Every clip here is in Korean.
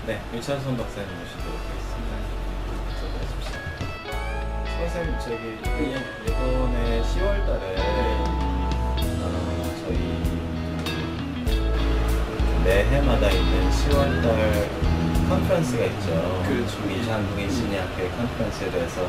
네, 유찬선 박사님 모시도록 하겠습니다. 선생님, 저기 이번에 10월 달에 저희 매해마다 있는 10월 달 컨퍼런스가 있죠. 그렇죠. 미주한국인 심리학회 컨퍼런스에 대해서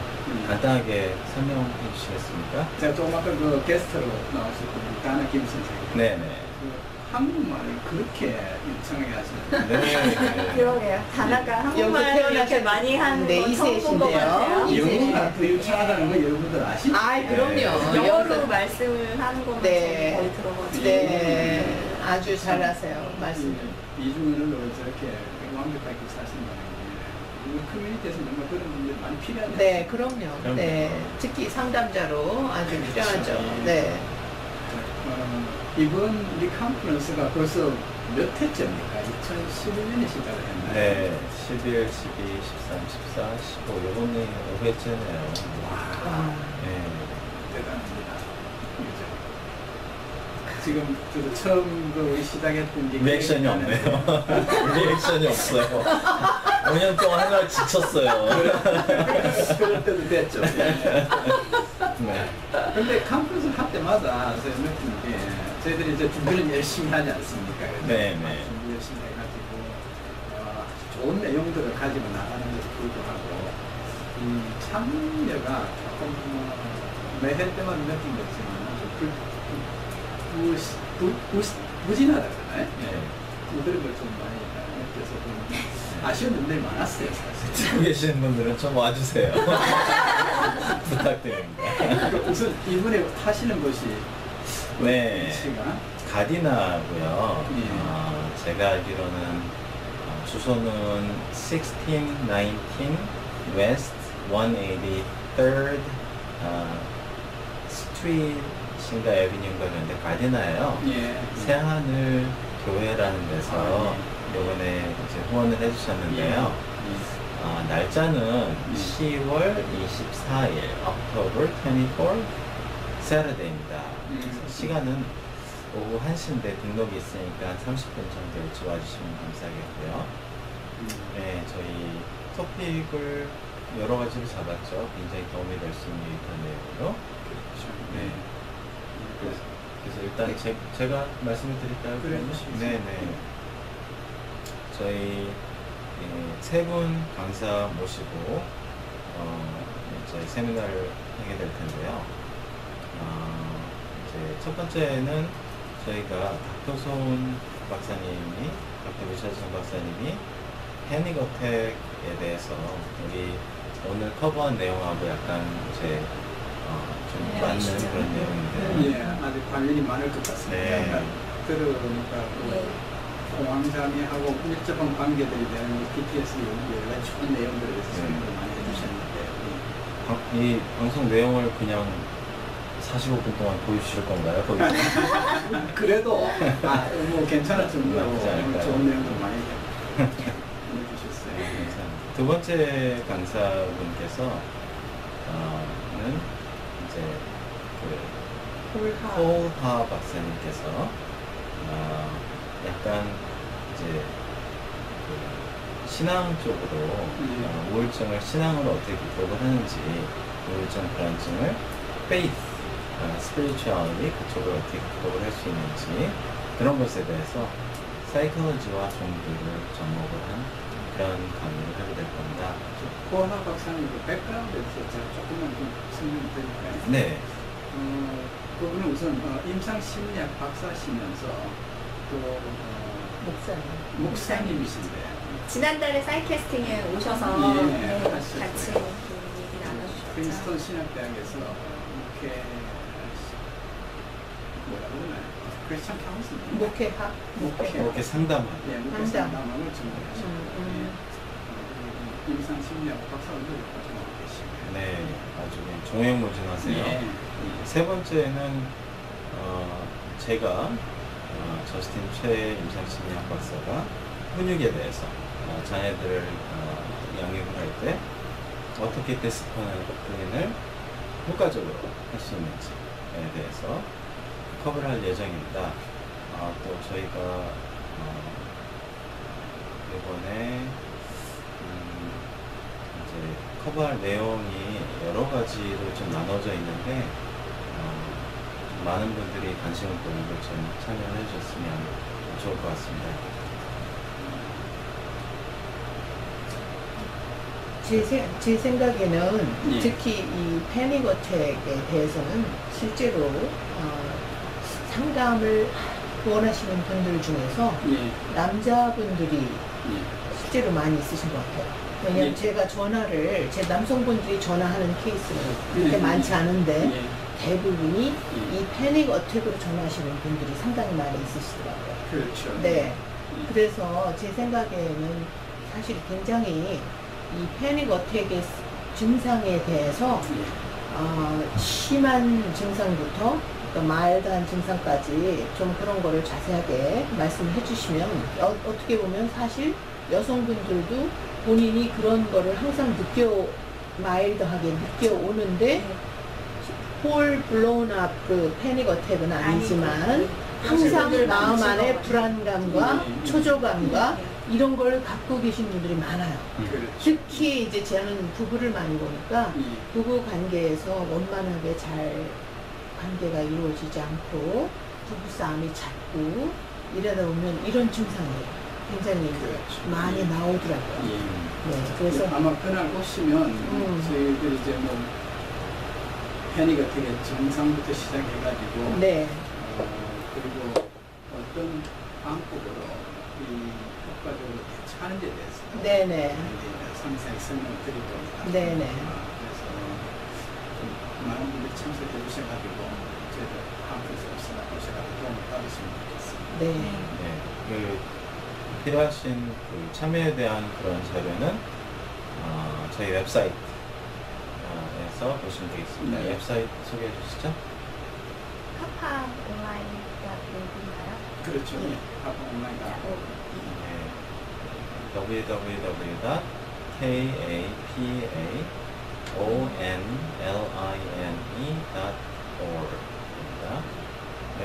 간단하게 설명해 주시겠습니까? 제가 조금 아까 그 게스트로 나오셨던 다나 김 선생님. 네네. 그 한국말을 그렇게 유창하게 하시는. 네. 그러게요. 단아가 한국말 태어나셨- 이렇게 많이 하는 네, 건 처음 본 것 이세신데요. 같아요. 영어가 더 유창하다는 거 여러분들 아시죠? 아, 그럼요. 영어로 말씀을 하는 것만 네. 저는 거의 들어가지고. 네, 아주 잘하세요. 말씀을. 이중언어로 저렇게 완벽하게 사신다는 게 우리 커뮤니티에서 정말 그런 분들이 많이 필요하죠. 네, 그럼요. 그럼요. 네, 특히 상담자로 아주 필요하죠. 네. 이번 우리 컨퍼런스가 벌써 몇 회째입니까? 2011년에 시작을 했나요? 네, 11, 12, 13, 14, 15, 요번이 5회째네요. 아, 네. 대단합니다. 그죠? 지금 저도 처음 그 우리 시작했던 게 리액션이 없네요. 리액션이 없어요. 5년 동안 하느라 지쳤어요. 그럴 때도 됐죠. 네. 근데 컨퍼런스 할 때마다 저희 느끼는 게 저희들이 이제 준비를 열심히 하지 않습니까? 네, 네. 준비 열심히 해가지고 좋은 내용들을 가지고 나가는 것도 불구하고 이 참여가 조금 매해 때마다 느낀 것 있지만 무진하다 그러나요? 네. 그런 걸 좀 많이 느껴서 좀 아쉬운 분들이 많았어요 사실. 듣고 계시는 분들은 좀 와주세요. 부탁드립니다. 우선 이번에 하시는 것이 네. 시가 가디나고요. 예. 제가 알기로는 주소는 1619 West 183rd 스트리트인가 에비뉴인가 그런데 가디나예요. 예. 새하늘 교회라는 데서 이번에 이제 후원을 해주셨는데요. 날짜는 10월 24일, October 24, Saturday입니다. 그래서 시간은 오후 1시인데 등록이 있으니까 30분 정도 일찍 와주시면 감사하겠고요. 네, 저희 토픽을 여러 가지로 잡았죠. 굉장히 도움이 될 수 있는 유익한 내용으로. 네. 그래서 일단 제가 말씀을 드릴까요? 그래, 그러면? 주시죠. 네네. 저희 세 분 강사 모시고 이제 세미나를 하게 될 텐데요. 이제 첫 번째는 저희가 닥터손 박사님이, 닥터 리처슨 박사님이 패닉어택에 대해서 우리 오늘 커버한 내용하고 약간 이제 좀 네, 맞는 아시죠? 그런 내용인데. 예, 아주 관련이 많을 것 같습니다. 네. 들어보니까 네. 공황장애하고 밀접한 관계들이 되는 PTSD 연구에 대한 좋은 내용들에 대해서 네. 설명을 많이 해주셨는데 이 방송 내용을 그냥 45분 동안 보여주실 건가요? 거기서? 그래도 뭐 괜찮을 정도로 나쁘지 않을까요? 좋은 내용들 많이 해주셨어요. 감사합니다. 두 번째 강사분께서 는 이제 폴하 박사님께서 약간 이제 신앙 쪽으로 우울증을 신앙으로 어떻게 극복을 하는지, 우울증 불안증을 faith, spirituality 그쪽으로 어떻게 극복을 할 수 있는지 그런 것에 대해서 사이콜로지와 종교를 접목을 한 그런 강의를 하게 될 겁니다. 고하 박사님 그 백그라운드에 대해서 제가 조금만 좀 설명드릴까요? 네. 그분은 우선 임상심리학 박사시면서 또 목사님이신데 지난달에 사이캐스팅에 오셔서 예, 네, 하셨어요. 같이 얘기 나눠주셨죠. 프린스턴 신학대학에서 이렇게 뭐라 그러나요? 크리스천 카운슬링 목회학? 목회 이렇게 상담하고. 예, 목회 상담. 상담을 전공하셨고 임상심리학 박사를 가지고 계시고요. 네, 아주 그냥 종횡무진하세요. 예. 세 번째는 제가 저스틴 최 임상심리학 박사가 훈육에 대해서 자녀들을 양육을 할 때 어떻게 디스플린을 효과적으로 할 수 있는지에 대해서 커버를 할 예정입니다. 또 저희가 이번에 커버할 내용이 여러 가지로 좀 나눠져 있는데 좀 많은 분들이 관심을 보이고 좀 참여해 주셨으면 좋을 것 같습니다. 제 생각에는 예. 특히 이 패닉 어택에 대해서는 실제로 상담을 원하시는 분들 중에서 예. 남자분들이 예. 실제로 많이 있으신 것 같아요. 왜냐면 예. 제가 제 남성분들이 전화하는 케이스는 그렇게 예. 많지 않은데 예. 대부분이 예. 이 패닉 어택으로 전화하시는 분들이 상당히 많이 있으시더라고요. 그렇죠. 네. 예. 그래서 제 생각에는 사실 굉장히 이 패닉 어택의 증상에 대해서 심한 증상부터 또 마일드한 증상까지 좀 그런 거를 자세하게 말씀을 해주시면 어떻게 보면 사실 여성분들도 본인이 그런 거를 항상 마일드하게 느껴오는데 홀 블로운 업 그 패닉 어택은 아니지만 항상 마음 안에 불안감과 예. 초조감과 이런 걸 갖고 계신 분들이 많아요. 그렇죠. 특히 이제 저는 부부를 많이 보니까 예. 부부 관계에서 원만하게 잘 관계가 이루어지지 않고 부부 싸움이 잦고 이러다 보면 이런 증상이 굉장히 그렇죠. 많이 나오더라고요. 예. 네, 그래서 아마 그날 오시면 저희들 이제 뭐 패닉 어택의 증상부터 시작해가지고 네, 그리고 어떤 방법으로 이 효과적으로 대처하는 데 대해서 네네, 이제 상세히 설명을 드릴 겁니다. 네네. 그래서 좀 많은 분들이 참석해 주셔가지고 저희들 컨퍼런스 오셔가지고 도움을 받으시면 좋겠습니다. 네, 네, 그 필요하신 그 참여에 대한 그런 자료는 저희 웹사이트에서 보시면 되겠습니다. 네. 웹사이트 소개해 주시죠. 카파 온라인.org인가요? 그렇죠. 예. 아빠 온라인 www.kapaonline.org입니다. 네.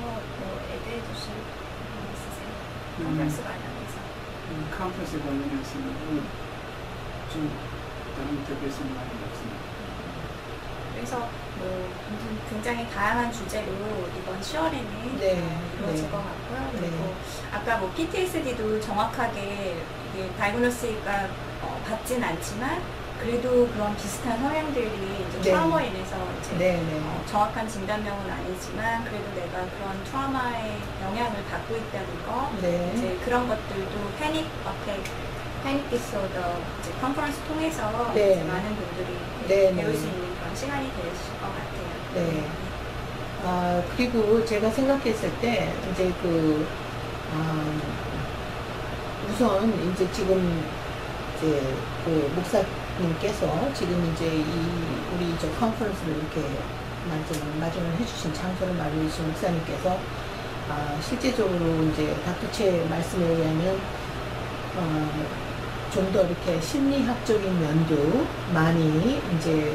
뭐 애드해 주실 분 있으세요? 음. 컨퍼런스 관련해서. 컨퍼런스 관련해서는 좀 다른特别한 말이 없습니다. 그래서 뭐 굉장히 다양한 주제로 이번 10월에는 네, 이루어질 네. 것 같고요. 그리고 네. 아까 뭐 PTSD도 정확하게 이게 다이그노스가 받진 않지만 그래도 그런 비슷한 성향들이 이제 네. 트라우마로 인해서 이제 네네, 정확한 진단명은 아니지만 그래도 내가 그런 트라우마의 영향을 받고 있다는 거 네, 이제 그런 것들도 패닉 어택, 패닉 디소더 이제 컨퍼런스 통해서 네. 이제 많은 분들이 네, 배울 네. 수 있는 그런 시간이 되실 것 같아요. 네. 그리고 제가 생각했을 때, 이제 우선 이제 지금 이제 그 목사님께서 지금 이제 우리 저 컨퍼런스를 이렇게 마련을 해주신 장소를 마련해주신 목사님께서 실제적으로 이제 닥터체 말씀에 의하면 좀 더 이렇게 심리학적인 면도 많이 이제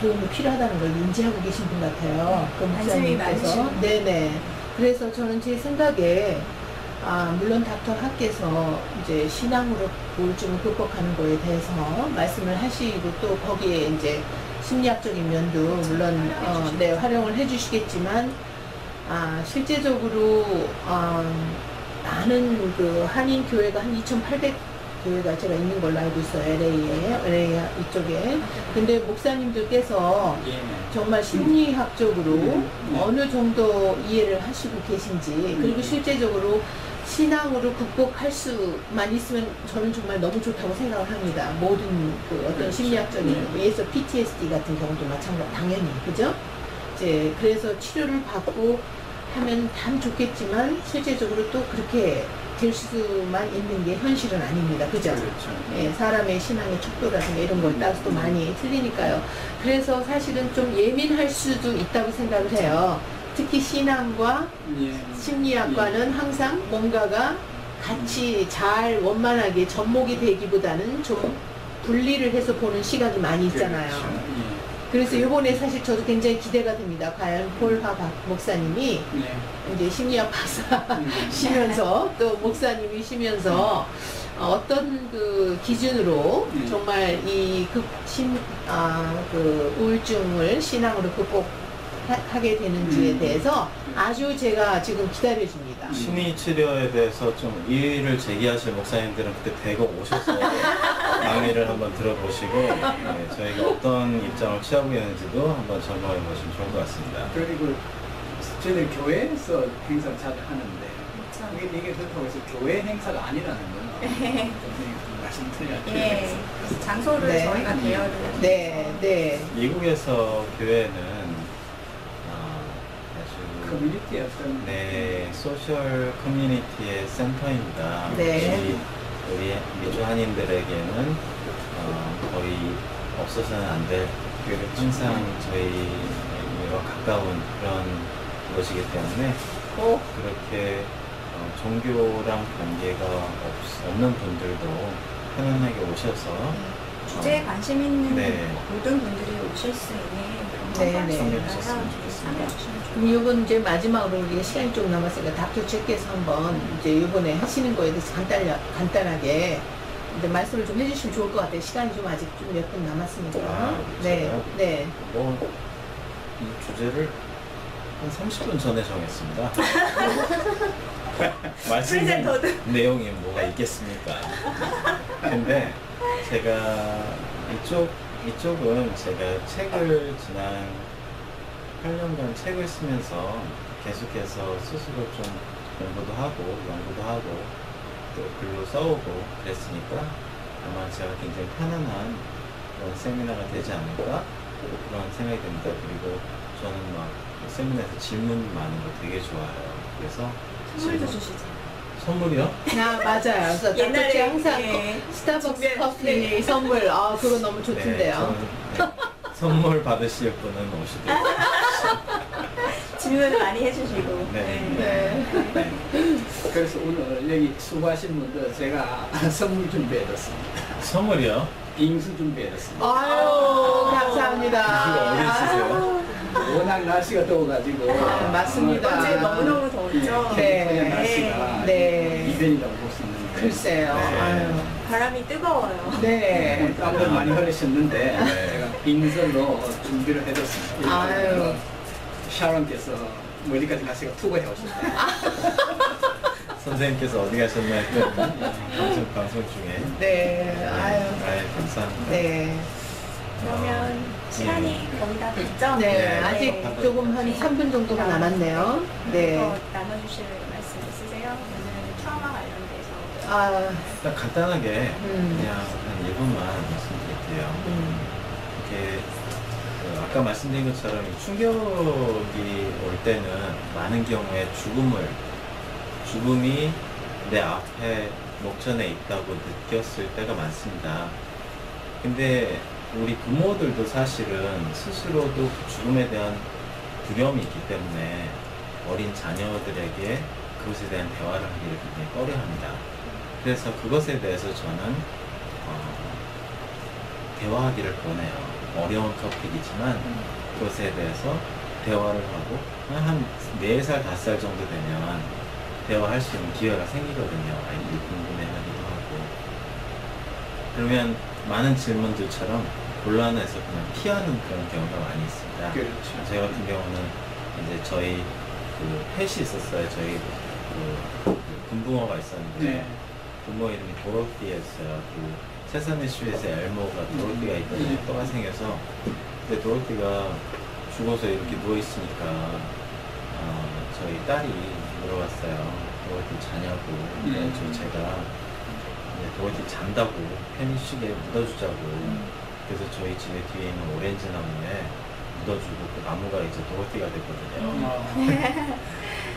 도움이 필요하다는 걸 인지하고 계신 분 같아요. 그 관심이 목사님께서. 많으시군요. 네네. 그래서 저는 제 생각에 물론 닥터 학께서 이제 신앙으로 우울증을 극복하는 거에 대해서 말씀을 하시고 또 거기에 이제 심리학적인 면도 물론 네, 활용을 해주시겠지만 실제적으로 많은 그 한인 교회가 한 2,800 교회가 제가 있는 걸로 알고 있어요. LA 이쪽에. 근데 목사님들께서 예. 정말 심리학적으로 어느 정도 이해를 하시고 계신지 그리고 실제적으로 신앙으로 극복할 수만 있으면 저는 정말 너무 좋다고 생각을 합니다. 모든 그 어떤 그렇죠. 심리학적인 예서 PTSD 같은 경우도 마찬가지 당연히 그죠? 이제 그래서 치료를 받고 하면 참 좋겠지만 실제적으로 또 그렇게 될 수만 있는 게 현실은 아닙니다. 그죠? 그렇죠. 예, 사람의 신앙의 척도라든가 이런 걸 따라서 또 많이 틀리니까요. 그래서 사실은 좀 예민할 수도 있다고 생각을 해요. 특히 신앙과 예. 심리학과는 항상 뭔가가 같이 잘 원만하게 접목이 되기보다는 좀 분리를 해서 보는 시각이 많이 있잖아요. 그렇죠. 예. 그래서 이번에 사실 저도 굉장히 기대가 됩니다. 과연 폴하 목사님이 네. 이제 심리학 박사시면서 또 목사님이시면서 어떤 그 기준으로 정말 이 그 우울증을 신앙으로 극복하게 되는지에 대해서 아주 제가 지금 기다려집니다. 심리 치료에 대해서 좀 이의를 제기하실 목사님들은 그때 대거 오셔서 강의를 한번 들어보시고 네, 저희가 어떤 입장을 취하고 있는지도 한번 점검해 보시면 좋을 것 같습니다. 그리고 저희들 교회에서 행사를 자주 하는데 그렇죠. 이게 그렇다고 해서 교회 행사가 아니라는 건 말씀드려야 예, 돼요. 그래서 장소를 네. 저희가 대여를 네, 네. 미국에서 교회는 아주 커뮤니티 어떤 네, 소셜 커뮤니티의 센터입니다. 네. 우리 미주 한인들에게는 거의 없어서는 안 될 항상 저희와 가까운 그런 곳이기 때문에 그렇게 종교랑 관계가 없는 분들도 편안하게 오셔서 주제에 관심 있는 네. 모든 분들이 오실 수 있는 네, 그런 네. 컨퍼런스라서 참여하셨으면 좋겠습니다. 참여해주시면 그럼 이번 이제 마지막으로 우리 시간이 좀 남았으니까 닥터 책께서 한번 이제 이번에 하시는 거에 대해서 간단하게 이제 말씀을 좀 해주시면 좋을 것 같아요. 시간이 좀 아직 좀 몇 분 남았으니까. 네, 제가요? 네. 이 주제를 한 30분 전에 정했습니다. 말씀드린 프레젠터도. 내용이 뭐가 있겠습니까? 근데 제가 이쪽은 제가 책을 지난 8년간 책을 쓰면서 계속해서 스스로 좀 공부도 하고 연구도 하고 또 글로 써오고 그랬으니까 아마 제가 굉장히 편안한 그런 세미나가 되지 않을까 그런 생각이 듭니다. 그리고 저는 막 세미나에서 질문 많은 거 되게 좋아해요. 그래서 선물도 질문- 주시죠. 선물이요? 맞아요. 그래서 닥터 옛날에, 책 항상 예. 스타벅스 준비해- 커피 네. 선물, 그거 너무 좋던데요. 네, 선물 받으실 분은 오시도록. 질문을 많이 해주시고. 네. 네. 그래서 오늘 여기 수고하신 분들 제가 선물 준비해뒀습니다. 선물이요? 빙수 준비해뒀습니다. 아유, 감사합니다. 빙수가 어디 있으세요? 워낙 날씨가 더워가지고 맞습니다. 어제 너무너무 더웠죠. 네. 네. 날씨가 네. 이변이라고 볼 수 있는데 글쎄요. 네. 아유. 바람이 뜨거워요. 네. 땀을 많이 흘리셨는데 네. 제가 빙수로 준비를 해뒀습니다. 아유. 샤론께서 머리까지 날씨가 투고 해오셨다. 선생님께서 어디 가셨나 했더니 방송 중에. 네. 아유. 감사합니다. 네. 그러면 시간이 거의 다 됐죠? 네. 네. 아직 조금 한 3분 정도가 남았네요. 네. 더 나눠주실 말씀 있으세요? 오늘 트라우마 관련돼서. 아, 일단 간단하게 음. 그냥 한 1분만 말씀드릴게요. 이렇게 아까 말씀드린 것처럼 이 충격이 올 때는 많은 경우에 죽음이 내 앞에 목전에 있다고 느꼈을 때가 많습니다. 근데 우리 부모들도 사실은 스스로도 죽음에 대한 두려움이 있기 때문에 어린 자녀들에게 그것에 대한 대화를 하기를 굉장히 꺼려합니다. 그래서 그것에 대해서 저는 대화하기를 권해요. 어려운 토픽이지만 그것에 대해서 대화를 하고 한 4살, 5살 정도 되면 대화할 수 있는 기회가 생기거든요. 아이들이 궁금해하기도 하고. 그러면 많은 질문들처럼 곤란해서 그냥 피하는 그런 경우가 많이 있습니다. 그렇죠. 제 같은 경우는 이제 저희 그 펫이 있었어요. 저희 그 금붕어가 있었는데 네. 부모 이름이 도로티였어요. 그 세사미 스트리트에 엘모가 도로티가 있더니 또가 생겨서 근데 도로티가 죽어서 이렇게 누워있으니까 저희 딸이 물어봤어요. 도로티 자냐고. 제가 이제 도로티 잔다고 편의식에 묻어주자고. 그래서 저희 집에 뒤에 있는 오렌지 나무에 묻어주고 그 나무가 이제 도로티가 됐거든요.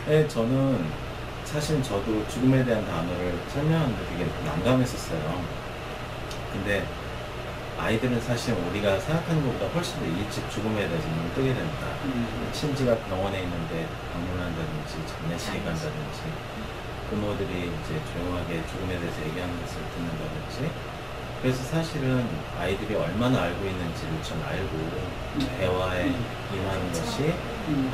네, 저는 사실 저도 죽음에 대한 단어를 설명하는데 되게 난감했었어요. 근데 아이들은 사실 우리가 생각하는 것보다 훨씬 더 일찍 죽음에 대해서 눈을 뜨게 됩니다. 친지가 병원에 있는데 방문한다든지 장례식에 간다든지 부모들이 이제 조용하게 죽음에 대해서 얘기하는 것을 듣는다든지 그래서 사실은 아이들이 얼마나 알고 있는지를 좀 알고 대화에 임하는 것이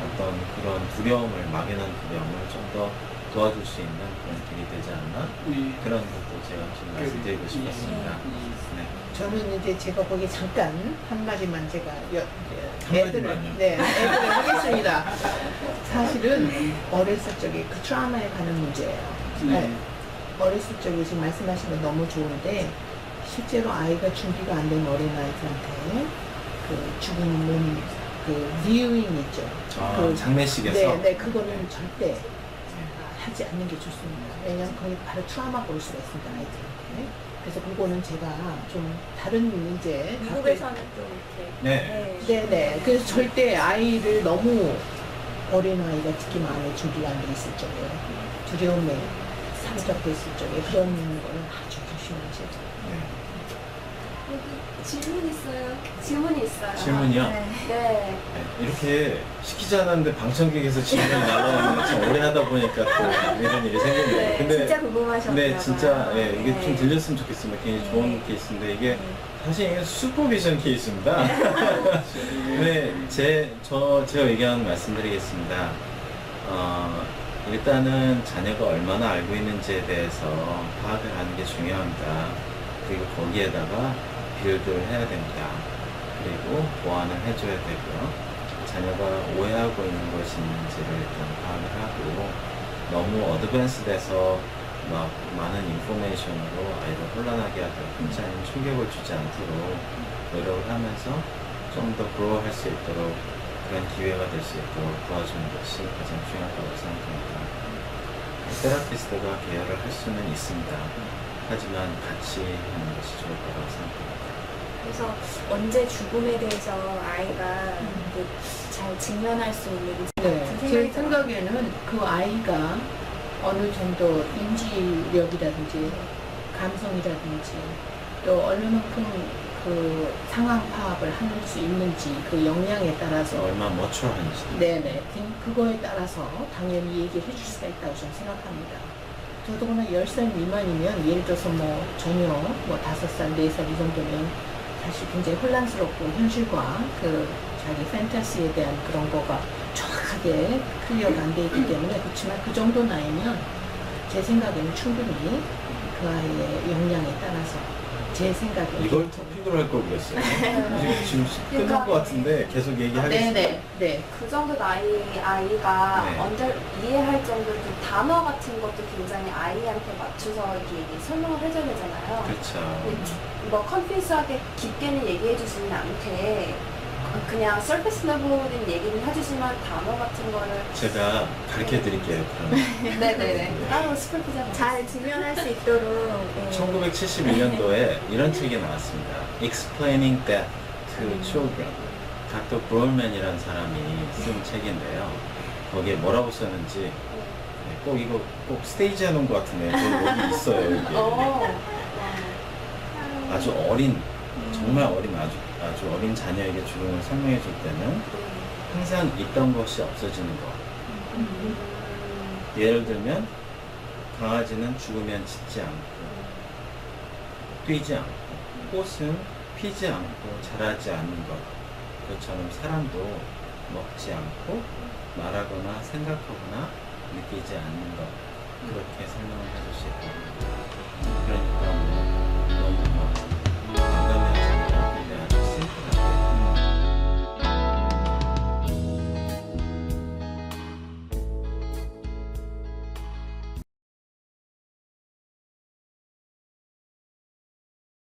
어떤 그런 두려움을 막연한 두려움을 좀 더 도와줄 수 있는 그런 길이 되지 않나 그런 것도 제가 좀 말씀드리고 그, 싶었습니다. 네. 저는 이제 제가 거기 잠깐 한마디만 제가 한마디만요? 애들을 하겠습니다. 사실은 어렸을 적에 그 트라우마에 관한 문제예요. 네. 어렸을 적에 지금 말씀하신 건 너무 좋은데 실제로 아이가 준비가 안 된 어린아이들한테 그 죽은 몸, 그 viewing 있죠. 그 장례식에서? 네, 그거는 절대 하지 않는 게 좋습니다. 왜냐하면 거기 바로 트라우마가 올 수가 있습니다, 아이들한테. 그래서 그거는 제가 좀 다른 이제 미국에서는 좀 이렇게 네네. 그래서 절대 아이를 너무 어린아이가 특히 마음에 준비가 안 돼 있을 적에 두려움에 사로잡혀 있을 적에 그런 거는 아주 조심하셔야 질문 있어요. 질문이 있어요. 질문이요? 네. 네. 네, 이렇게 시키지 않았는데 방청객에서 질문이 날라오면 참 오래 하다 보니까 또 이런 일이 생기네요. 네, 근데 진짜 궁금하셨나요? 네, 진짜 이게 네. 좀 들렸으면 좋겠습니다. 굉장히 좋은 네. 케이스인데 이게 사실 이게 슈퍼비전 케이스입니다. 네, 제가 의견 말씀드리겠습니다. 일단은 자녀가 얼마나 알고 있는지에 대해서 파악을 하는 게 중요합니다. 그리고 거기에다가 빌드를 해야 됩니다. 그리고 보완을 해줘야 되고요. 자녀가 오해하고 있는 것이 있는지를 일단 파악을 하고 너무 어드밴스돼서 막 많은 인포메이션으로 아이를 혼란하게 하든지 아니면 충격을 주지 않도록 노력을 하면서 좀 더 그로우할 수 있도록 그런 기회가 될 수 있도록 도와주는 것이 가장 중요하다고 생각합니다. 테라피스트가 계열을 할 수는 있습니다. 하지만 같이 하는 것이 좋을 거라고 생각합니다. 그래서 언제 죽음에 대해서 아이가 이렇게 잘 직면할 수 있는지 네, 같은 제 생각이 생각에는 그 아이가 어느 정도 인지력이라든지 감성이라든지 또 얼마만큼 그 상황 파악을 할 수 있는지 그 역량에 따라서 얼마나 머추어한지. 네네 그거에 따라서 당연히 얘기를 해줄 수가 있다고 저는 생각합니다. 더더구나 10살 미만이면 예를 들어서 뭐 전혀 뭐 5살, 4살 이 정도면 사실 굉장히 혼란스럽고 현실과 그 자기 판타지에 대한 그런 거가 정확하게 클리어가 안 돼 있기 때문에 그렇지만 그 정도 나이면 제 생각에는 충분히 그 아이의 역량에 따라서 제 생각에 이걸 토픽으로 할 걸 그랬어요. 지금 끝난 것 같은데 계속 얘기하겠습니다. 네네 그 정도 나이 아이가 네. 언제 이해할 정도로 좀 단어 같은 것도 굉장히 아이한테 맞춰서 이렇게 설명을 해줘야 되잖아요. 그렇죠. 뭐 컨피스하게 깊게는 얘기해 주지는 않게 그냥 서피스 레벨인 얘기는 해주지만 단어 같은 거를 제가 가르쳐 드릴게요. 그럼. 네네네 따로 스크립트잖아요. 잘 직면할 수 있도록 1971년도에 이런 책이 나왔습니다. Explaining Death to Children. 닥터 브롤맨이라는 사람이 쓴 책인데요. 거기에 뭐라고 썼는지 꼭 이거 꼭 스테이지 해놓은 것 같은데 여기 있어요. 이게. 아주 어린, 정말 어린 아주 어린 자녀에게 죽음을 설명해 줄 때는 항상 있던 것이 없어지는 것. 예를 들면 강아지는 죽으면 짖지 않고 뛰지 않고 꽃은 피지 않고 자라지 않는 것. 그것처럼 사람도 먹지 않고 말하거나 생각하거나 느끼지 않는 것. 그렇게 설명을 해줄 수 있다. 그런